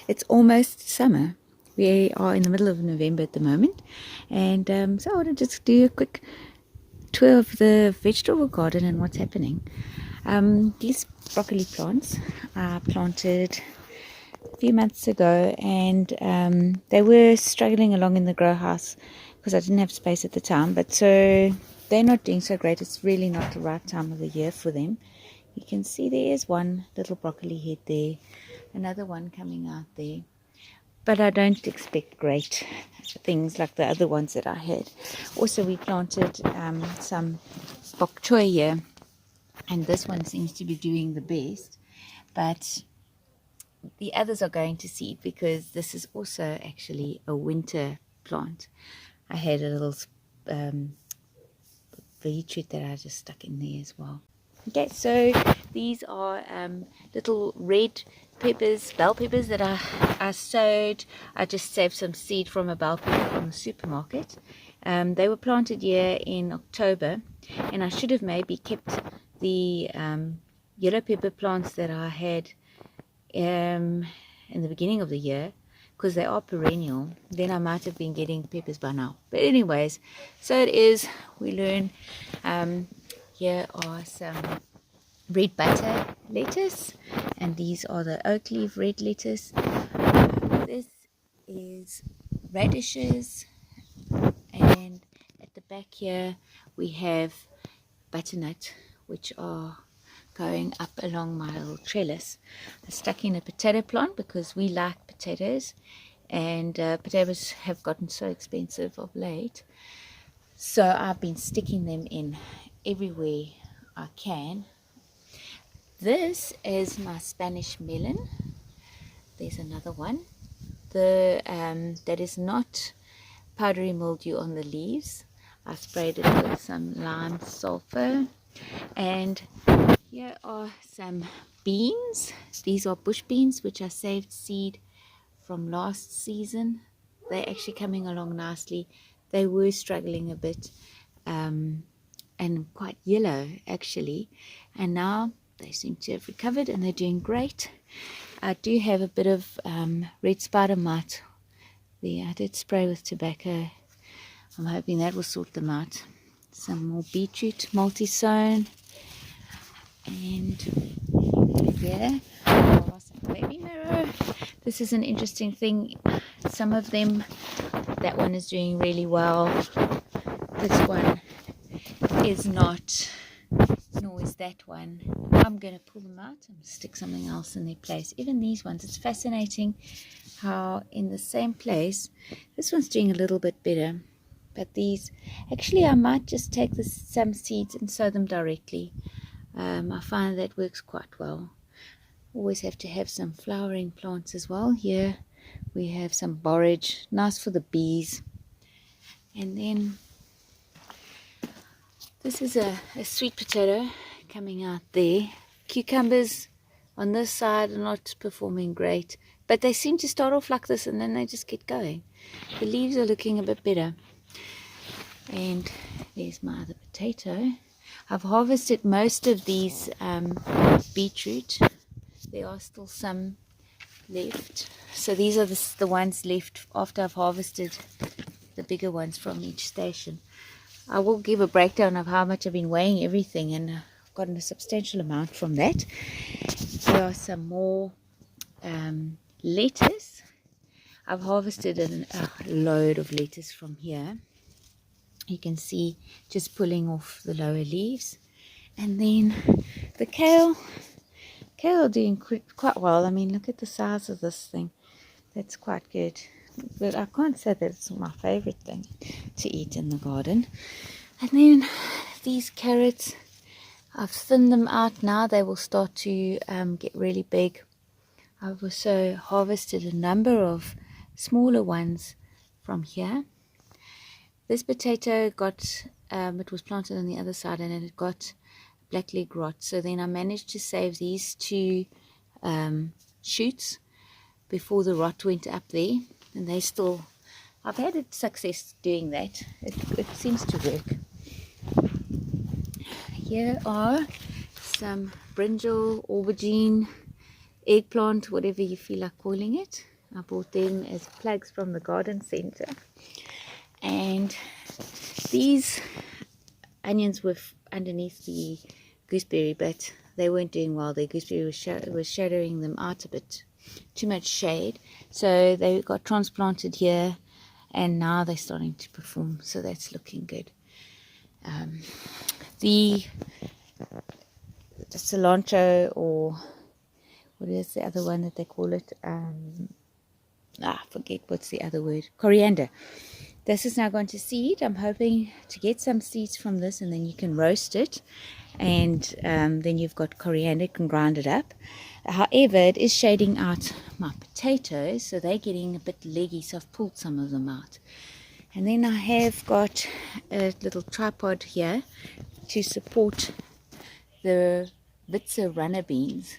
it's almost summer. We are in the middle of November at the moment, and so I want to just do a quick tour of the vegetable garden and what's happening. These broccoli plants I planted a few months ago, and they were struggling along in the grow house because I didn't have space at the time, but so they're not doing so great. It's really not the right time of the year for them. You can see there is one little broccoli head there, another one coming out there, but I don't expect great things like the other ones that I had. Also, we planted some bok choy here, and this one seems to be doing the best, but the others are going to seed because this is also actually a winter plant. I had a little beetroot that I just stuck in there as well. Okay, so these are little red peppers, bell peppers that I sowed. I just saved some seed from a bell pepper from the supermarket. They were planted here in October, and I should have maybe kept the yellow pepper plants that I had in the beginning of the year, because they are perennial. Then I might have been getting peppers by now. But anyways, so it is. We learn. Here are some red butter lettuce, and these are the oak leaf red lettuce. This is radishes, and at the back here we have butternut, which are going up along my little trellis. I stuck in a potato plant because we like potatoes, and potatoes have gotten so expensive of late, so I've been sticking them in everywhere I can. This is my Spanish melon. There's another one. That is not powdery mildew on the leaves. I sprayed it with some lime sulfur. And here are some beans. These are bush beans, which I saved seed from last season. They're actually coming along nicely. They were struggling a bit, and quite yellow actually, and now they seem to have recovered and they're doing great. I do have a bit of red spider mite there. I did spray with tobacco. I'm hoping that will sort them out. Some more beetroot multi-sown, and here are some baby marrow. This is an interesting thing. Some of them, that one is doing really well. This one is not, nor is that one. I'm going to pull them out and stick something else in their place. Even these ones, it's fascinating how in the same place, this one's doing a little bit better. But these, actually I might just take some seeds and sow them directly. I find that works quite well. Always have to have some flowering plants as well. Here we have some borage, nice for the bees. And then this is a sweet potato coming out there. Cucumbers on this side are not performing great, but they seem to start off like this and then they just get going. The leaves are looking a bit better. And there's my other potato. I've harvested most of these beetroot. There are still some left. So these are the ones left after I've harvested the bigger ones from each station. I will give a breakdown of how much I've been weighing everything, and I've gotten a substantial amount from that. There are some more lettuce. I've harvested a load of lettuce from here. You can see just pulling off the lower leaves. And then the kale doing quite well. I mean, look at the size of this thing. That's quite good. But I can't say that it's my favorite thing to eat in the garden. And then these carrots, I've thinned them out now. They will start to get really big. I've also harvested a number of smaller ones from here. This potato got, it was planted on the other side and it got black leg rot. So then I managed to save these two shoots before the rot went up there. And they still, I've had a success doing that. It seems to work. Here are some brinjal, aubergine, eggplant, whatever you feel like calling it. I bought them as plugs from the garden center. And these onions were underneath the gooseberry, but they weren't doing well. The gooseberry was shadowing them out a bit, too much shade. So they got transplanted here, and now they're starting to perform. So that's looking good. The cilantro, or what is the other one that they call it? I forget what's the other word. Coriander. This is now going to seed. I'm hoping to get some seeds from this, and then you can roast it, and then you've got coriander, you can grind it up. However, it is shading out my potatoes, so they're getting a bit leggy, so I've pulled some of them out. And then I have got a little tripod here to support the Witzer runner beans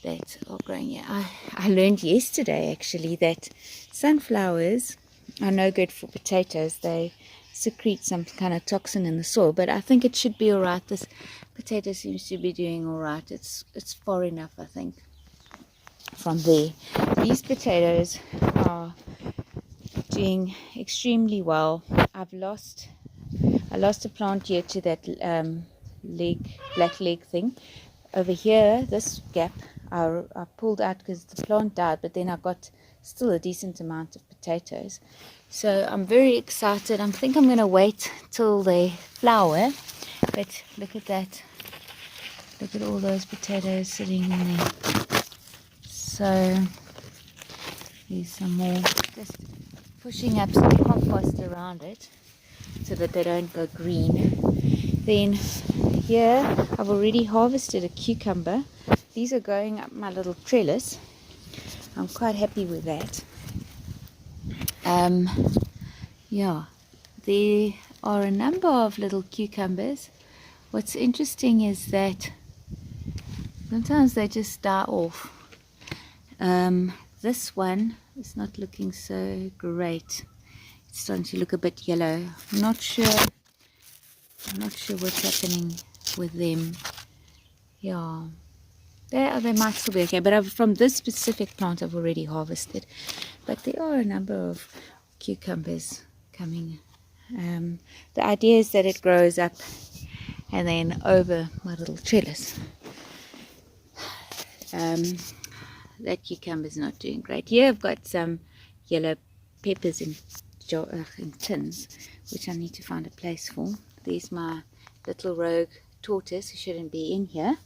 that are growing here. I learned yesterday actually that sunflowers are no good for potatoes. They secrete some kind of toxin in the soil, but I think it should be alright. This potato seems to be doing alright. It's far enough, I think, from there. These potatoes are doing extremely well. I lost a plant here to that black leg thing. Over here, this gap, I pulled out because the plant died, but then I got still a decent amount of potatoes. So I'm very excited. I think I'm going to wait till they flower. But look at that. Look at all those potatoes sitting in there. So here's some more. Just pushing up some compost around it so that they don't go green. Then here I've already harvested a cucumber. These are going up my little trellis. I'm quite happy with that. Yeah, there are a number of little cucumbers. What's interesting is that sometimes they just die off. This one is not looking so great. It's starting to look a bit yellow. I'm not sure what's happening with them. Yeah, they might still be okay, but from this specific plant I've already harvested. But there are a number of cucumbers coming. The idea is that it grows up and then over my little trellis. That cucumber is not doing great. Here I've got some yellow peppers in tins, which I need to find a place for. There's my little rogue tortoise who shouldn't be in here.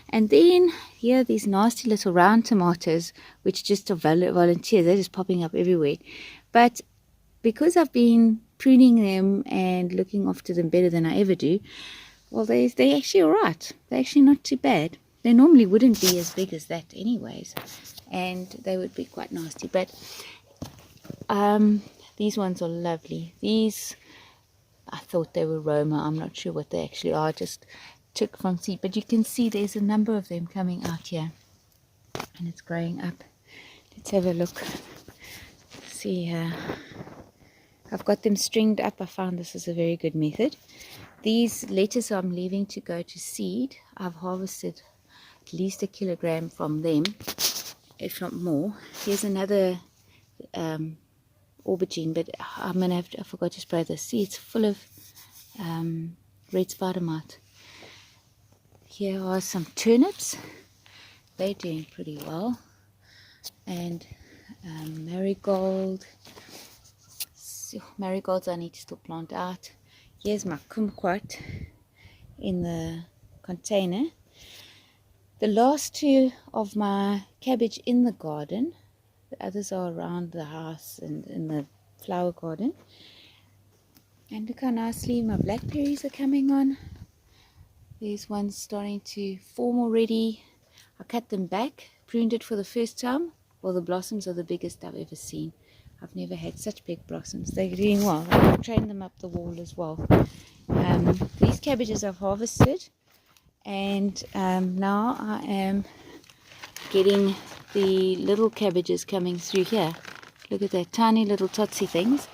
And then here are these nasty little round tomatoes, which just are volunteers. They're just popping up everywhere. But because I've been pruning them and looking after them better than I ever do, well, they're actually alright. They're actually not too bad. They normally wouldn't be as big as that anyways, and they would be quite nasty. But these ones are lovely. These, I thought they were Roma. I'm not sure what they actually are. I just took from seed. But you can see there's a number of them coming out here, and it's growing up. Let's have a look. See here. I've got them stringed up. I found this is a very good method. These lettuce I'm leaving to go to seed, I've harvested at least 1 kilogram from them, if not more. Here's another aubergine, but I'm gonna have to, I forgot to spray this. See, it's full of red spider mite. Here are some turnips. They're doing pretty well. And marigold. So, marigolds I need to still plant out. Here's my kumquat in the container. The last two of my cabbage in the garden. The others are around the house and in the flower garden. And look how nicely my blackberries are coming on. There's one starting to form already. I cut them back, pruned it for the first time. Well, the blossoms are the biggest I've ever seen. I've never had such big blossoms. They're doing well. I've trained them up the wall as well. These cabbages I've harvested, and now I am getting the little cabbages coming through here. Look at that, tiny little totsy things.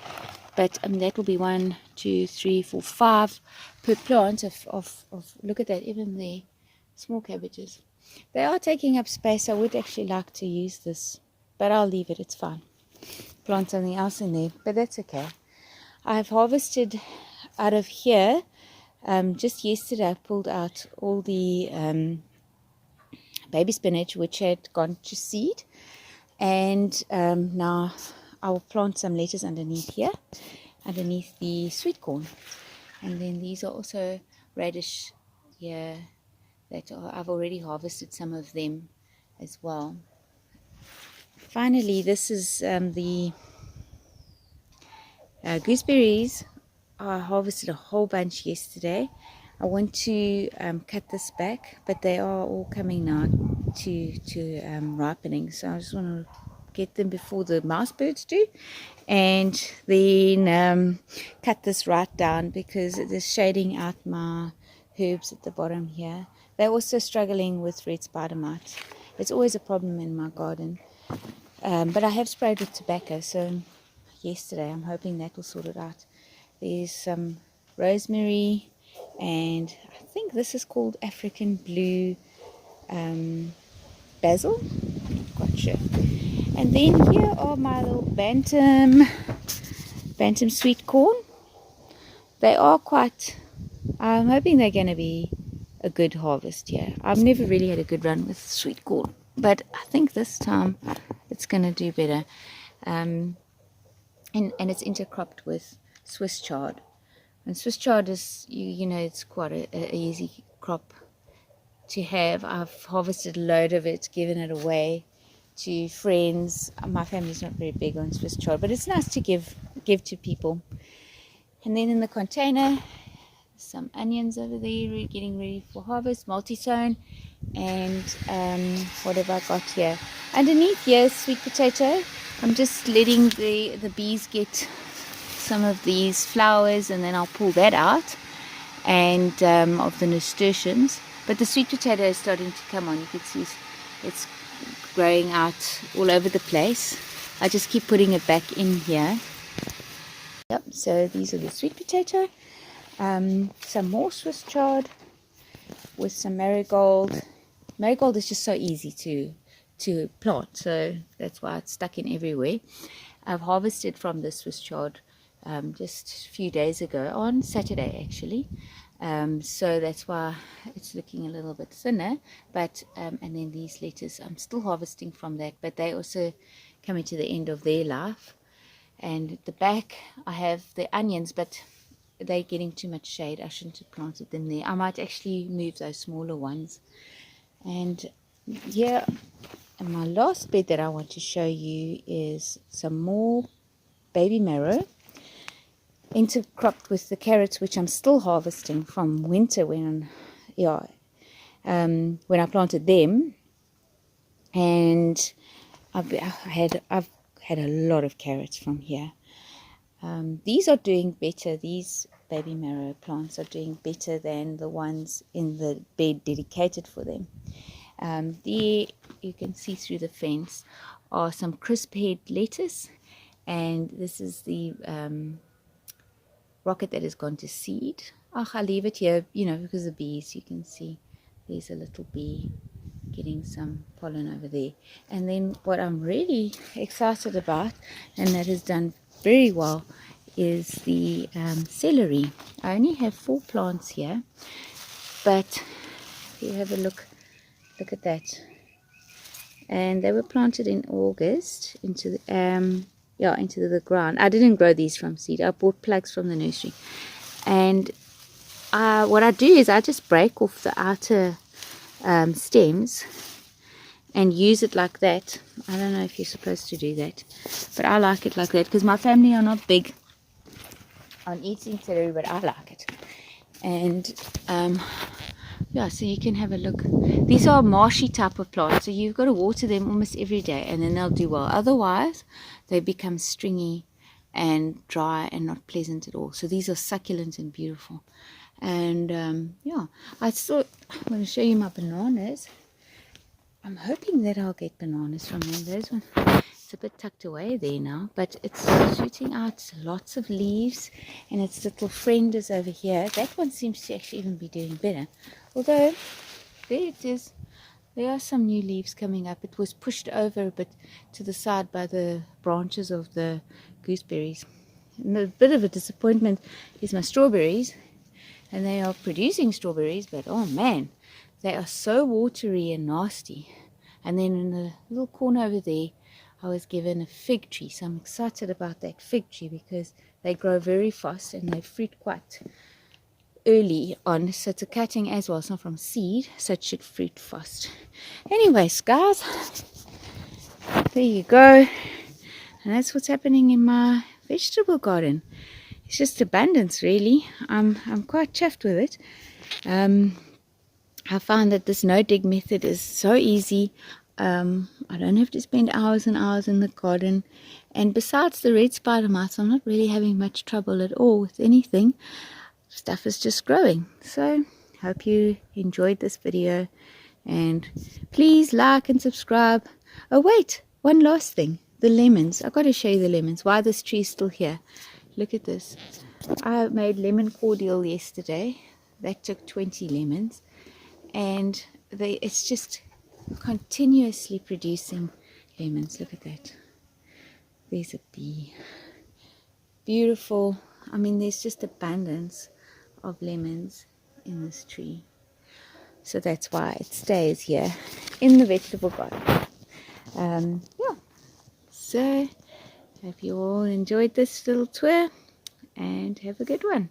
But that will be 1, 2, 3, 4, 5 per plant of look at that, even the small cabbages. They are taking up space. I would actually like to use this but I'll leave it, it's fine. Plant something else in there, but that's okay. I've harvested out of here. Just yesterday I pulled out all the baby spinach which had gone to seed, and now I will plant some lettuce underneath here, underneath the sweet corn. And then these are also radish here that I've already harvested some of them as well. Finally, this is the gooseberries. I harvested a whole bunch yesterday. I want to cut this back, but they are all coming now to ripening, so I just want to get them before the mouse birds do, and then cut this right down because it is shading out my herbs at the bottom here. They're also struggling with red spider mites. It's always a problem in my garden, but I have sprayed with tobacco, so yesterday I'm hoping that will sort it out. There's some rosemary, and I think this is called African blue basil, not quite sure. And then here are my little bantam sweet corn. They are quite, I'm hoping they're going to be a good harvest here. I've never really had a good run with sweet corn, but I think this time it's going to do better. And it's intercropped with Swiss chard. And Swiss chard is, you know, it's quite a easy crop to have. I've harvested a load of it, given it away to friends. My family's not very big on Swiss chard, but it's nice to give to people. And then in the container, some onions over there, getting ready for harvest, multi-sown. And what have I got here? Underneath here, sweet potato. I'm just letting the bees get some of these flowers, and then I'll pull that out, and of the nasturtiums. But the sweet potato is starting to come on. You can see it's growing out all over the place. I just keep putting it back in here. Yep, so these are the sweet potato. Some more Swiss chard with some marigold. Marigold is just so easy to plant, so that's why it's stuck in everywhere. I've harvested from the Swiss chard just a few days ago, on Saturday actually, so that's why it's looking a little bit thinner. But and then these lettuce, I'm still harvesting from that, but they also coming to the end of their life. And at the back I have the onions, but they're getting too much shade. I shouldn't have planted them there. I might actually move those smaller ones. And here, and my last bed that I want to show you is some more baby marrow intercropped with the carrots, which I'm still harvesting from winter when I planted them. And I've had a lot of carrots from here. These are doing better. These baby marrow plants are doing better than the ones in the bed dedicated for them. There you can see through the fence are some crisp head lettuce, and this is the rocket that has gone to seed. I'll leave it here, you know, because of bees. You can see there's a little bee getting some pollen over there. And then what I'm really excited about, and that has done very well, is the celery. I only have 4 plants here, but if you have a look at that, and they were planted in August into the ground. I didn't grow these from seed. I bought plugs from the nursery, and what I do is I just break off the outer stems and use it like that. I don't know if you're supposed to do that, but I like it like that because my family are not big on eating celery, but I like it. And yeah, so you can have a look. These are marshy type of plants, so you've got to water them almost every day, and then they'll do well. Otherwise they become stringy and dry and not pleasant at all. So these are succulent and beautiful. And yeah, I'm going to show you my bananas. I'm hoping that I'll get bananas from them. Those ones, it's a bit tucked away there now, but it's shooting out lots of leaves, and its little friend is over here. That one seems to actually even be doing better, although there it is. There are some new leaves coming up. It was pushed over a bit to the side by the branches of the gooseberries. And a bit of a disappointment is my strawberries. And they are producing strawberries, but oh man, they are so watery and nasty. And then in the little corner over there, I was given a fig tree. So I'm excited about that fig tree because they grow very fast and they fruit quite early on. So it's a cutting as well. It's not from seed, so it should fruit fast. Anyways, guys, there you go. And that's what's happening in my vegetable garden. It's just abundance, really. I'm quite chuffed with it. I found that this no-dig method is so easy. I don't have to spend hours and hours in the garden. And besides the red spider mites, I'm not really having much trouble at all with anything. Stuff is just growing. So, hope you enjoyed this video. And please like and subscribe. Oh wait, one last thing. The lemons. I've got to show you the lemons. Why this tree is still here. Look at this. I made lemon cordial yesterday. That took 20 lemons. And it's just continuously producing lemons. Look at that. There's a bee. Beautiful. I mean, there's just abundance of lemons in this tree. So that's why it stays here in the vegetable garden. Yeah. So, hope you all enjoyed this little tour and have a good one.